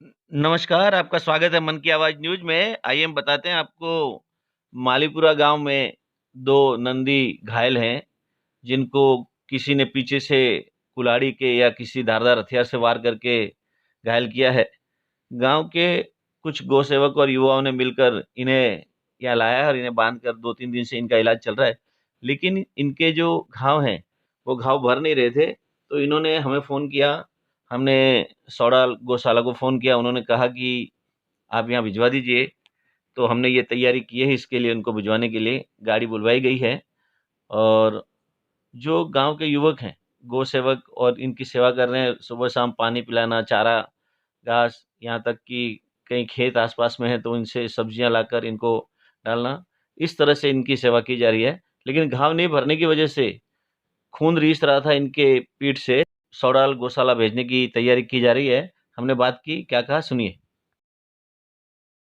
नमस्कार, आपका स्वागत है मन की आवाज़ न्यूज़ में। आइए हम बताते हैं आपको मालीपुरा गाँव में 2 नंदी घायल हैं, जिनको किसी ने पीछे से कुल्हाड़ी के या किसी धारदार हथियार से वार करके घायल किया है। गाँव के कुछ गौसेवक और युवाओं ने मिलकर इन्हें यहाँ लाया है और इन्हें बाँधकर 2-3 दिन से इनका इलाज चल रहा है। लेकिन इनके जो घाव हैं, वो घाव भर नहीं रहे थे, तो इन्होंने हमें फ़ोन किया। हमने सौड़ाल गौशाला को फ़ोन किया, उन्होंने कहा कि आप यहाँ भिजवा दीजिए, तो हमने ये तैयारी की है इसके लिए उनको भिजवाने के लिए गाड़ी बुलवाई गई है। और जो गाँव के युवक हैं, गौ सेवक और इनकी सेवा कर रहे हैं, सुबह-शाम पानी पिलाना, चारा, घास, यहाँ तक कि कहीं खेत आस-पास में है तो इनसे सब्जियाँ लाकर इनको डालना, इस तरह से इनकी सेवा की जा रही है। लेकिन घाव नहीं भरने की वजह से खून रीस रहा था इनके पीठ से, सौड़ाल गौशाला भेजने की तैयारी की जा रही है। हमने बात की, क्या कहा सुनिए।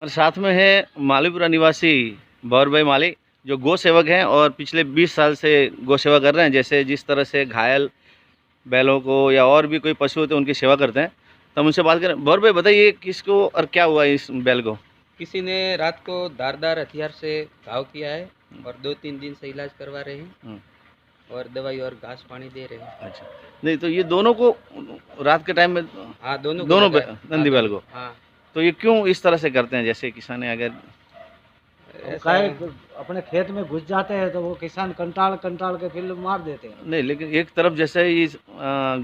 और साथ में है मालीपुरा निवासी भौर भाई माली, जो गौ सेवक हैं और पिछले 20 साल से गौ सेवा कर रहे हैं। जैसे जिस तरह से घायल बैलों को या और भी कोई पशु होते हैं उनकी सेवा करते हैं। तो हम उनसे बात करें। भौर भाई बताइए किसको और क्या हुआ इस बैल को? किसी ने रात को धारदार हथियार से घाव किया है और 2-3 दिन से इलाज करवा रहे हैं और दवाई और घास पानी दे रहे हैं। अच्छा, नहीं तो ये दोनों को रात के टाइम में हाँ, दोनों को दोनों लगा है। नंदी हाँ, बैल को, हाँ, तो ये क्यों इस तरह से करते हैं? जैसे किसान है अगर अब ऐसा गाय अपने खेत में घुस जाते हैं तो वो किसान कंटाल कंटाल के फिर मार देते हैं। नहीं, लेकिन एक तरफ जैसे इस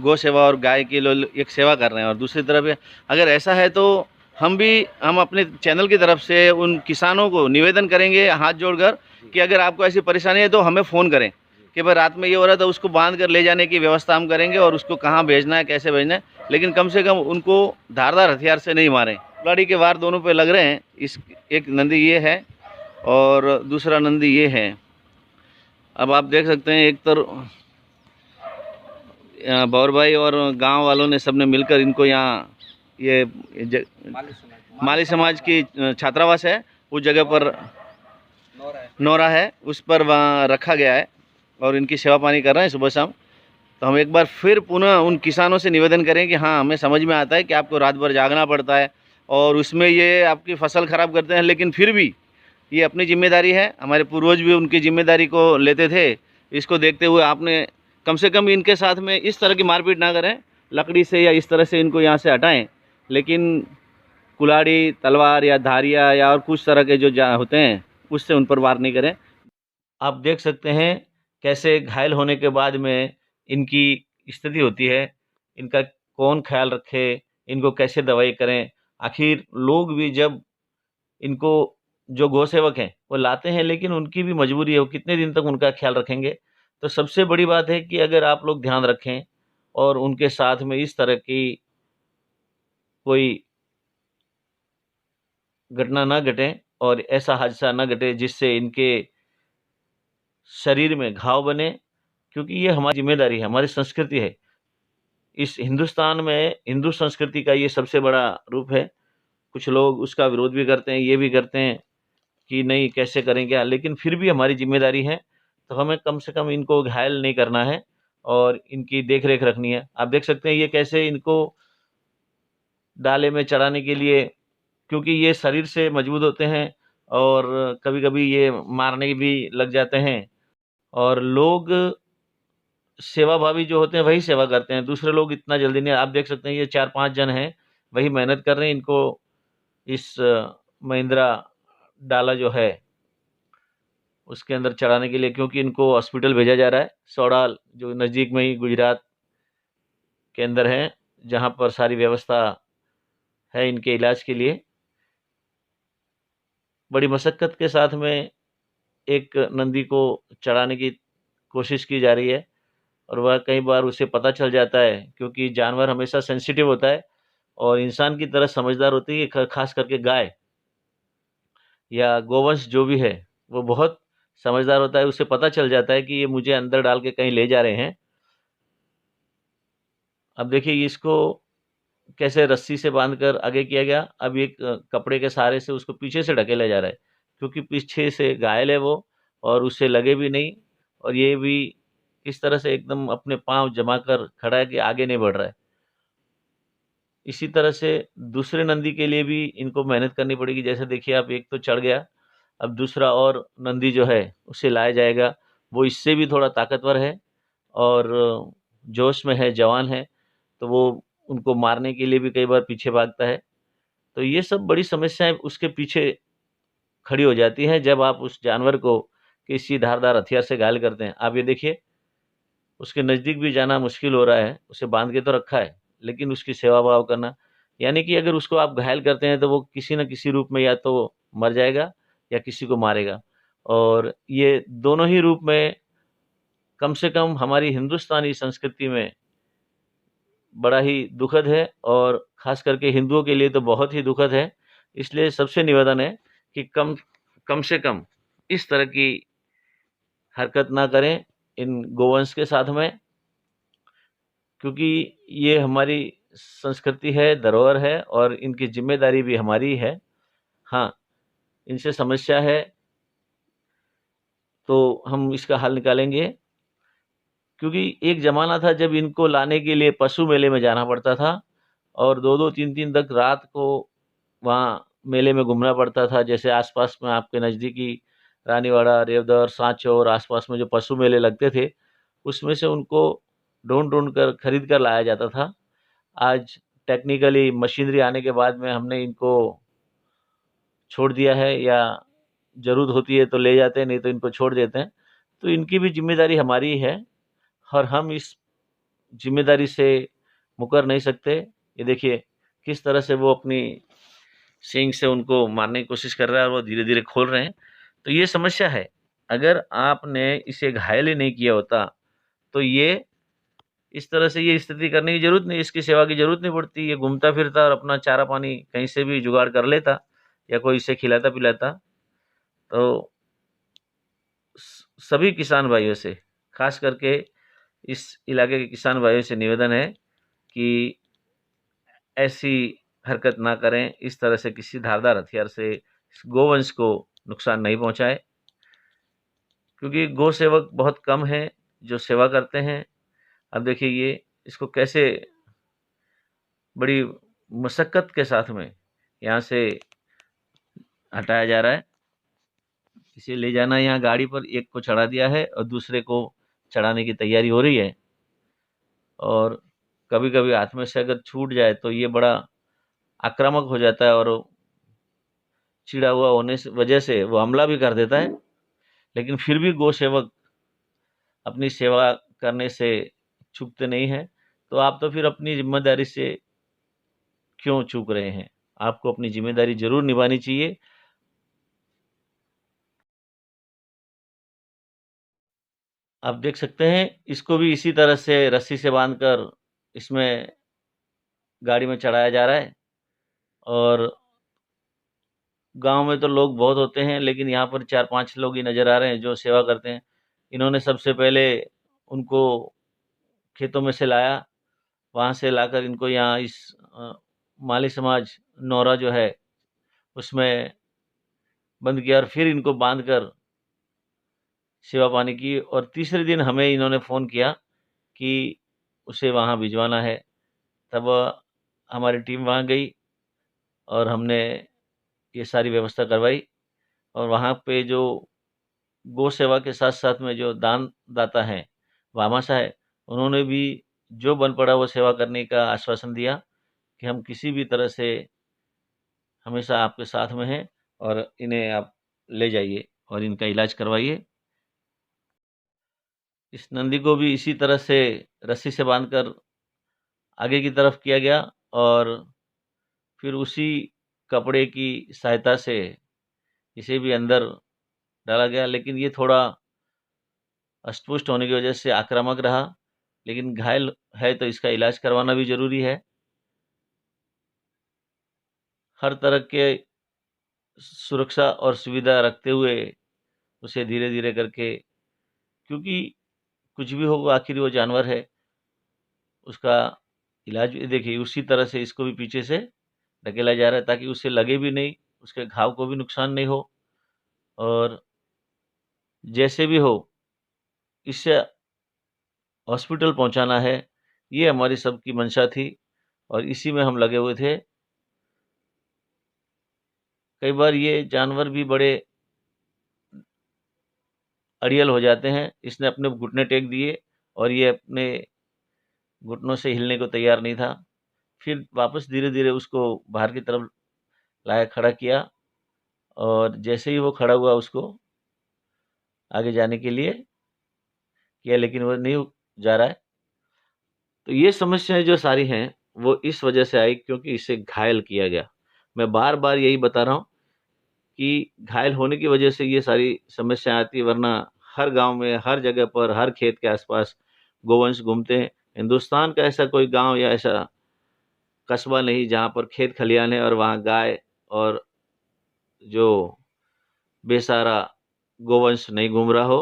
गौ सेवा और गाय की एक सेवा कर रहे हैं और दूसरी तरफ अगर ऐसा है तो हम अपने चैनल की तरफ से उन किसानों को निवेदन करेंगे हाथ जोड़कर कि अगर आपको ऐसी परेशानी है तो हमें फ़ोन करें कि भाई रात में ये हो रहा था, उसको बांध कर ले जाने की व्यवस्था हम करेंगे और उसको कहाँ भेजना है, कैसे भेजना है, लेकिन कम से कम उनको धारदार हथियार से नहीं मारें। कुल्हाड़ी के वार दोनों पे लग रहे हैं। इस एक नंदी ये है और दूसरा नंदी ये है। अब आप देख सकते हैं एक तरफ बौर भाई और गांव वालों ने सबने मिलकर इनको यहाँ ये माली समाज की छात्रावास है, उस जगह पर नौरा है, उस पर वहाँ रखा गया है और इनकी सेवा पानी कर रहे हैं सुबह शाम। तो हम एक बार फिर पुनः उन किसानों से निवेदन करें कि हाँ, हमें समझ में आता है कि आपको रात भर जागना पड़ता है और उसमें ये आपकी फसल ख़राब करते हैं, लेकिन फिर भी ये अपनी जिम्मेदारी है। हमारे पूर्वज भी उनकी जिम्मेदारी को लेते थे। इसको देखते हुए आपने कम से कम इनके साथ में इस तरह की मारपीट ना करें, लकड़ी से या इस तरह से इनको यहाँ से हटाएं, लेकिन कुल्हाड़ी, तलवार या धारियाँ या और कुछ तरह के जो होते हैं उससे उन पर वार नहीं करें। आप देख सकते हैं कैसे घायल होने के बाद में इनकी स्थिति होती है, इनका कौन ख्याल रखे, इनको कैसे दवाई करें। आखिर लोग भी जब इनको जो गौसेवक हैं वो लाते हैं, लेकिन उनकी भी मजबूरी है, वो कितने दिन तक उनका ख्याल रखेंगे। तो सबसे बड़ी बात है कि अगर आप लोग ध्यान रखें और उनके साथ में इस तरह की कोई घटना ना घटे और ऐसा हादसा ना घटे जिससे इनके शरीर में घाव बने, क्योंकि ये हमारी जिम्मेदारी है, हमारी संस्कृति है। इस हिंदुस्तान में हिंदू संस्कृति का ये सबसे बड़ा रूप है। कुछ लोग उसका विरोध भी करते हैं, ये भी करते हैं कि नहीं कैसे करें क्या, लेकिन फिर भी हमारी ज़िम्मेदारी है, तो हमें कम से कम इनको घायल नहीं करना है और इनकी देख-रेख रखनी है। आप देख सकते हैं ये कैसे इनको डाले में चढ़ाने के लिए, क्योंकि ये शरीर से मजबूत होते हैं और कभी-कभी ये मारने भी लग जाते हैं और लोग सेवाभावी जो होते हैं वही सेवा करते हैं, दूसरे लोग इतना जल्दी नहीं। आप देख सकते हैं ये 4-5 जन हैं, वही मेहनत कर रहे हैं इनको इस महिंद्रा डाला जो है उसके अंदर चढ़ाने के लिए, क्योंकि इनको हॉस्पिटल भेजा जा रहा है, सौड़ाल जो नज़दीक में ही गुजरात के अंदर है, जहाँ पर सारी व्यवस्था है इनके इलाज के लिए। बड़ी मशक्क़त के साथ में एक नंदी को चढ़ाने की कोशिश की जा रही है और वह कई बार उसे पता चल जाता है, क्योंकि जानवर हमेशा सेंसिटिव होता है और इंसान की तरह समझदार होती है। ख़ास करके गाय या गोवंश जो भी है, वो बहुत समझदार होता है, उसे पता चल जाता है कि ये मुझे अंदर डाल के कहीं ले जा रहे हैं। अब देखिए इसको कैसे रस्सी से बांधकर आगे किया गया। अब एक कपड़े के सहारे से उसको पीछे से ढकेला जा रहा है, क्योंकि पीछे से घायल है वो और उससे लगे भी नहीं और ये भी इस तरह से एकदम अपने पाँव जमा कर खड़ा है कि आगे नहीं बढ़ रहा है। इसी तरह से दूसरे नंदी के लिए भी इनको मेहनत करनी पड़ेगी। जैसे देखिए आप, एक तो चढ़ गया, अब दूसरा और नंदी जो है उसे लाया जाएगा। वो इससे भी थोड़ा ताकतवर है और जोश में है, जवान है, तो वो उनको मारने के लिए भी कई बार पीछे भागता है। तो ये सब बड़ी समस्याएं उसके पीछे खड़ी हो जाती हैं जब आप उस जानवर को किसी धारदार हथियार से घायल करते हैं। आप ये देखिए, उसके नज़दीक भी जाना मुश्किल हो रहा है। उसे बांध के तो रखा है, लेकिन उसकी सेवा भाव करना, यानी कि अगर उसको आप घायल करते हैं तो वो किसी न किसी रूप में या तो मर जाएगा या किसी को मारेगा। और ये दोनों ही रूप में कम से कम हमारी हिंदुस्तानी संस्कृति में बड़ा ही दुखद है, और ख़ास करके हिंदुओं के लिए तो बहुत ही दुखद है। इसलिए सबसे निवेदन है कि कम कम से कम इस तरह की हरकत ना करें इन गोवंश के साथ में, क्योंकि ये हमारी संस्कृति है, धरोहर है, और इनकी ज़िम्मेदारी भी हमारी है। हाँ, इनसे समस्या है तो हम इसका हल निकालेंगे, क्योंकि एक ज़माना था जब इनको लाने के लिए पशु मेले में जाना पड़ता था और 2-2 3-3 तक रात को वहाँ मेले में घूमना पड़ता था। जैसे आस-पास में आपके नज़दीकी रानीवाड़ा, रेवदर, सांचौर आस-पास में जो पशु मेले लगते थे, उसमें से उनको ढूँढ-ढूँढ कर खरीद कर लाया जाता था। आज टेक्निकली मशीनरी आने के बाद में हमने इनको छोड़ दिया है, या ज़रूरत होती है तो ले जाते हैं, नहीं तो इनको छोड़ देते हैं। तो इनकी भी ज़िम्मेदारी हमारी ही है और हम इस ज़िम्मेदारी से मुकर नहीं सकते। ये देखिए किस तरह से वो अपनी सींग से उनको मारने की कोशिश कर रहा है और वो धीरे-धीरे खोल रहे हैं। तो ये समस्या है। अगर आपने इसे घायल ही नहीं किया होता, तो ये इस तरह से ये स्थिति करने की ज़रूरत नहीं, इसकी सेवा की ज़रूरत नहीं पड़ती। ये घूमता फिरता और अपना चारा-पानी कहीं से भी जुगाड़ कर लेता या कोई इसे खिलाता-पिलाता। तो सभी किसान भाइयों से, ख़ास करके इस इलाके के किसान भाइयों से निवेदन है कि ऐसी हरकत ना करें, इस तरह से किसी धारदार हथियार से इस गोवंश को नुकसान नहीं पहुँचाएँ, क्योंकि गौ सेवक बहुत कम हैं जो सेवा करते हैं। अब देखिए ये इसको कैसे बड़ी मशक्कत के साथ में यहाँ से हटाया जा रहा है। इसे ले जाना यहाँ गाड़ी पर, एक को चढ़ा दिया है और दूसरे को चढ़ाने की तैयारी हो रही है। और कभी-कभी हाथ में से अगर छूट जाए तो ये बड़ा आक्रामक हो जाता है और चिढ़ा हुआ होने से वजह से वो हमला भी कर देता है। लेकिन फिर भी गौ सेवक अपनी सेवा करने से चूकते नहीं हैं। तो आप तो फिर अपनी ज़िम्मेदारी से क्यों चूक रहे हैं? आपको अपनी ज़िम्मेदारी ज़रूर निभानी चाहिए। आप देख सकते हैं इसको भी इसी तरह से रस्सी से बांधकर इसमें गाड़ी में चढ़ाया जा रहा है। और गाँव में तो लोग बहुत होते हैं, लेकिन यहाँ पर 4-5 लोग ही नज़र आ रहे हैं जो सेवा करते हैं। इन्होंने सबसे पहले उनको खेतों में से लाया, वहाँ से लाकर इनको यहाँ इस माली समाज नौरा जो है उसमें बंद किया और फिर इनको बांधकर सेवा पानी की। और तीसरे दिन हमें इन्होंने फ़ोन किया कि उसे वहाँ भिजवाना है। तब हमारी टीम वहाँ गई और हमने ये सारी व्यवस्था करवाई। और वहाँ पे जो गौ सेवा के साथ-साथ में जो दाता हैं, भामाशाह है, उन्होंने भी जो बन पड़ा वो सेवा करने का आश्वासन दिया कि हम किसी भी तरह से हमेशा आपके साथ में हैं और इन्हें आप ले जाइए और इनका इलाज करवाइए। इस नंदी को भी इसी तरह से रस्सी से बांधकर आगे की तरफ किया गया और फिर उसी कपड़े की सहायता से इसे भी अंदर डाला गया। लेकिन ये थोड़ा अस्पुष्ट होने की वजह से आक्रामक रहा, लेकिन घायल है तो इसका इलाज करवाना भी ज़रूरी है। हर तरह के सुरक्षा और सुविधा रखते हुए उसे धीरे-धीरे करके, क्योंकि कुछ भी हो आखिर वो जानवर है, उसका इलाज भी देखिए उसी तरह से इसको भी पीछे से धकेला जा रहा है ताकि उसे लगे भी नहीं, उसके घाव को भी नुकसान नहीं हो। और जैसे भी हो इसे हॉस्पिटल पहुंचाना है, ये हमारी सबकी मंशा थी। और इसी में हम लगे हुए थे। कई बार ये जानवर भी बड़े अड़ियल हो जाते हैं। इसने अपने घुटने टेक दिए और ये अपने घुटनों से हिलने को तैयार नहीं था। फिर वापस धीरे-धीरे उसको बाहर की तरफ लाया, खड़ा किया और जैसे ही वो खड़ा हुआ उसको आगे जाने के लिए किया, लेकिन वो नहीं जा रहा है। तो ये समस्याएँ जो सारी हैं, वो इस वजह से आई क्योंकि इसे घायल किया गया। मैं बार-बार यही बता रहा हूँ कि घायल होने की वजह से ये सारी समस्या आती है, वरना हर गाँव में, हर जगह पर, हर खेत के आस-पास गोवंश घूमते हैं। हिंदुस्तान का ऐसा कोई गाँव या ऐसा कस्बा नहीं जहाँ पर खेत खलिहान है और वहाँ गाय और जो बेसहारा गोवंश नहीं घूम रहा हो।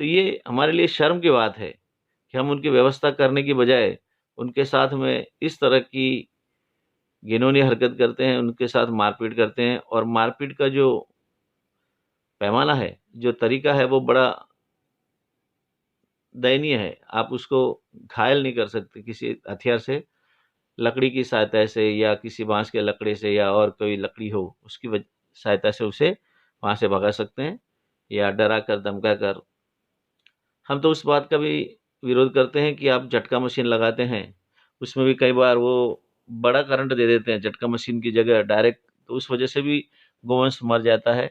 तो ये हमारे लिए शर्म की बात है कि हम उनकी व्यवस्था करने की बजाय उनके साथ में इस तरह की घिनौनी हरकत करते हैं, उनके साथ मारपीट करते हैं और मारपीट का जो पैमाना है, जो तरीका है वो बड़ा दयनीय है। आप उसको घायल नहीं कर सकते किसी हथियार से, लकड़ी की सहायता से या किसी बाँस के लकड़े से या और कोई लकड़ी हो उसकी सहायता से उसे वहाँ से भगा सकते हैं या डरा कर, धमका कर। हम तो उस बात का भी विरोध करते हैं कि आप झटका मशीन लगाते हैं, उसमें भी कई बार वो बड़ा करंट दे देते हैं झटका मशीन की जगह डायरेक्ट, तो उस वजह से भी गोवंश मर जाता है।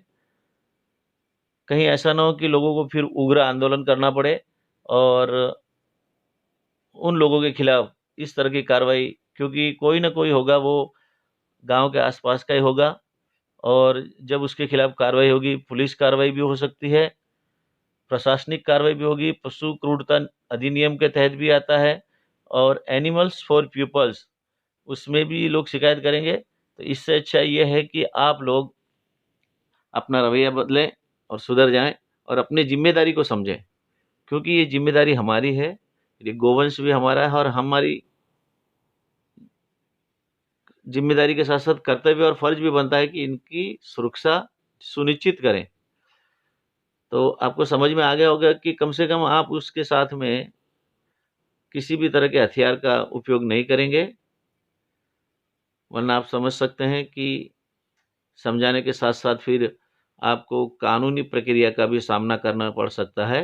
कहीं ऐसा ना हो कि लोगों को फिर उग्र आंदोलन करना पड़े और उन लोगों के खिलाफ इस तरह की कार्रवाई, क्योंकि कोई ना कोई होगा वो गाँव के आस-पास का ही होगा और जब उसके खिलाफ कार्रवाई होगी, पुलिस कार्रवाई भी हो सकती है, प्रशासनिक कार्रवाई भी होगी, पशु क्रूरता अधिनियम के तहत भी आता है और एनिमल्स फॉर पीपल्स उसमें भी लोग शिकायत करेंगे। तो इससे अच्छा ये है कि आप लोग अपना रवैया बदलें और सुधर जाएँ और अपनी ज़िम्मेदारी को समझें, क्योंकि ये ज़िम्मेदारी हमारी है, ये गोवंश भी हमारा है और हमारी ज़िम्मेदारी के साथ-साथ कर्तव्य और फ़र्ज़ भी बनता है कि इनकी सुरक्षा सुनिश्चित करें। तो आपको समझ में आ गया होगा कि कम से कम आप उसके साथ में किसी भी तरह के हथियार का उपयोग नहीं करेंगे, वरना आप समझ सकते हैं कि समझाने के साथ-साथ फिर आपको कानूनी प्रक्रिया का भी सामना करना पड़ सकता है।